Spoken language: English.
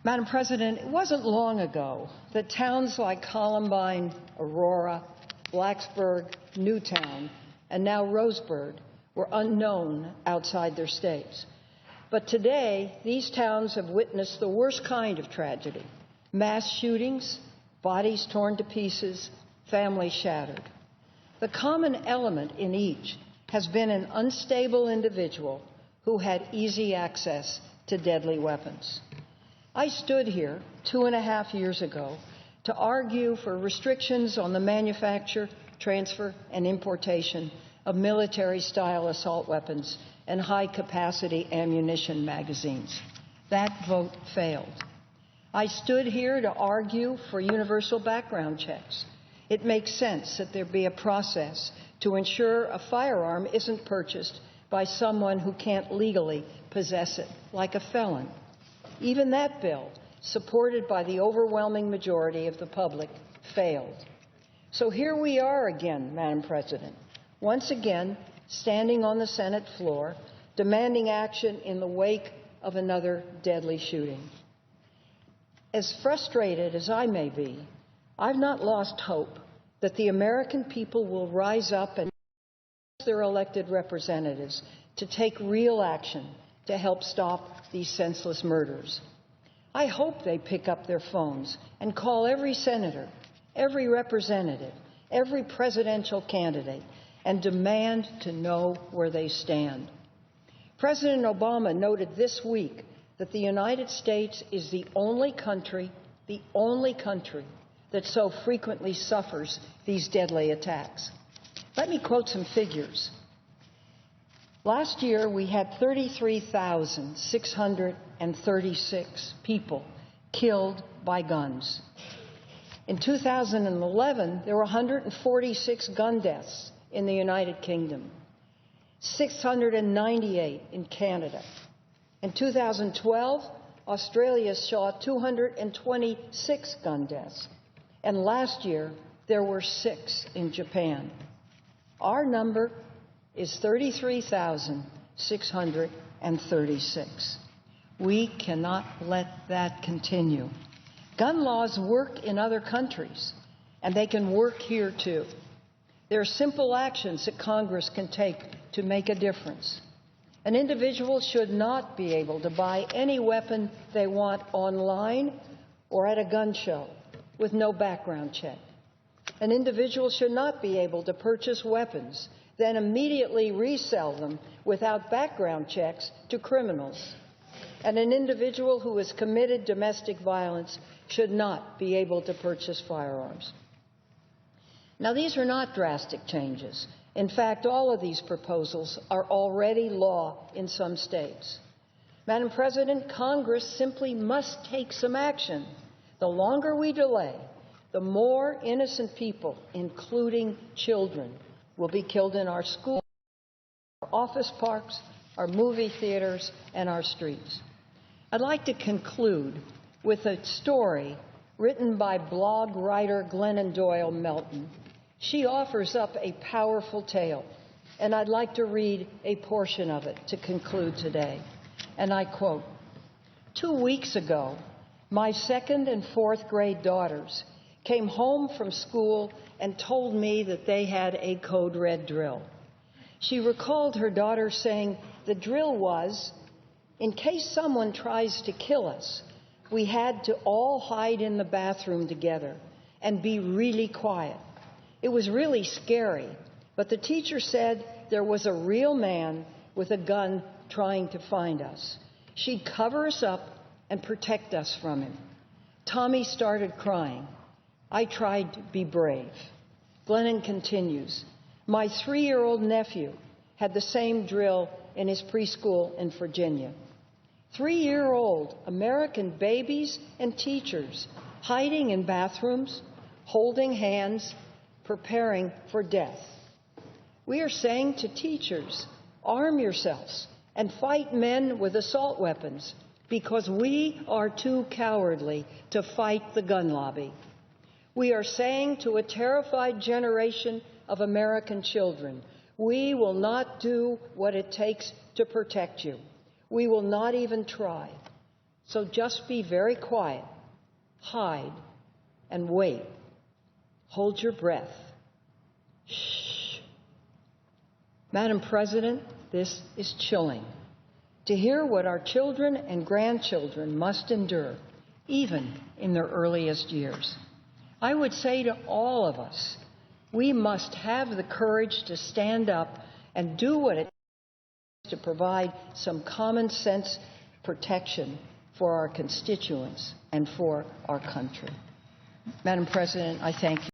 Madam President, it wasn't long ago that towns like Columbine, Aurora, Blacksburg, Newtown, and now Roseburg were unknown outside their states. But today, these towns have witnessed the worst kind of tragedy: mass shootings, bodies torn to pieces, families shattered. The common element in each has been an unstable individual who had easy access to deadly weapons. I stood here 2.5 years ago to argue for restrictions on the manufacture, transfer, and importation of military-style assault weapons and high-capacity ammunition magazines. That vote failed. I stood here to argue for universal background checks. It makes sense that there be a process to ensure a firearm isn't purchased by someone who can't legally possess it, like a felon. Even that bill, supported by the overwhelming majority of the public, failed. So here we are again, Madam President, once again standing on the Senate floor, demanding action in the wake of another deadly shooting. As frustrated as I may be, I've not lost hope that the American people will rise up and ask their elected representatives to take real action to help stop these senseless murders. I hope they pick up their phones and call every senator, every representative, every presidential candidate, and demand to know where they stand. President Obama noted this week that the United States is the only country that so frequently suffers these deadly attacks. Let me quote some figures. Last year, we had 33,636 people killed by guns. In 2011, there were 146 gun deaths in the United Kingdom, 698 in Canada. In 2012, Australia saw 226 gun deaths, and last year there were 6 in Japan. Our number is 33,636. We cannot let that continue. Gun laws work in other countries, and they can work here too. There are simple actions that Congress can take to make a difference. An individual should not be able to buy any weapon they want online or at a gun show with no background check. An individual should not be able to purchase weapons, then immediately resell them without background checks to criminals. And an individual who has committed domestic violence should not be able to purchase firearms. Now, these are not drastic changes. In fact, all of these proposals are already law in some states. Madam President, Congress simply must take some action. The longer we delay, the more innocent people, including children, will be killed in our schools, our office parks, our movie theaters, and our streets. I'd like to conclude with a story written by blog writer Glennon Doyle Melton. She offers up a powerful tale, and I'd like to read a portion of it to conclude today. And I quote, "2 weeks ago, my 2nd and 4th grade daughters came home from school and told me that they had a code red drill. She recalled her daughter saying the drill was, in case someone tries to kill us, we had to all hide in the bathroom together and be really quiet. It was really scary, but the teacher said there was a real man with a gun trying to find us. She'd cover us up and protect us from him. Tommy started crying. I tried to be brave." Glennon continues, "My 3-year-old nephew had the same drill in his preschool in Virginia. 3-year-old American babies and teachers hiding in bathrooms, holding hands, preparing for death. We are saying to teachers, arm yourselves and fight men with assault weapons because we are too cowardly to fight the gun lobby. We are saying to a terrified generation of American children, we will not do what it takes to protect you. We will not even try. So just be very quiet, hide, and wait. Hold your breath. Shh. Madam President, this is chilling. To hear what our children and grandchildren must endure, even in their earliest years. I would say to all of us, we must have the courage to stand up and do what it takes to provide some common sense protection for our constituents and for our country. Madam President, I thank you.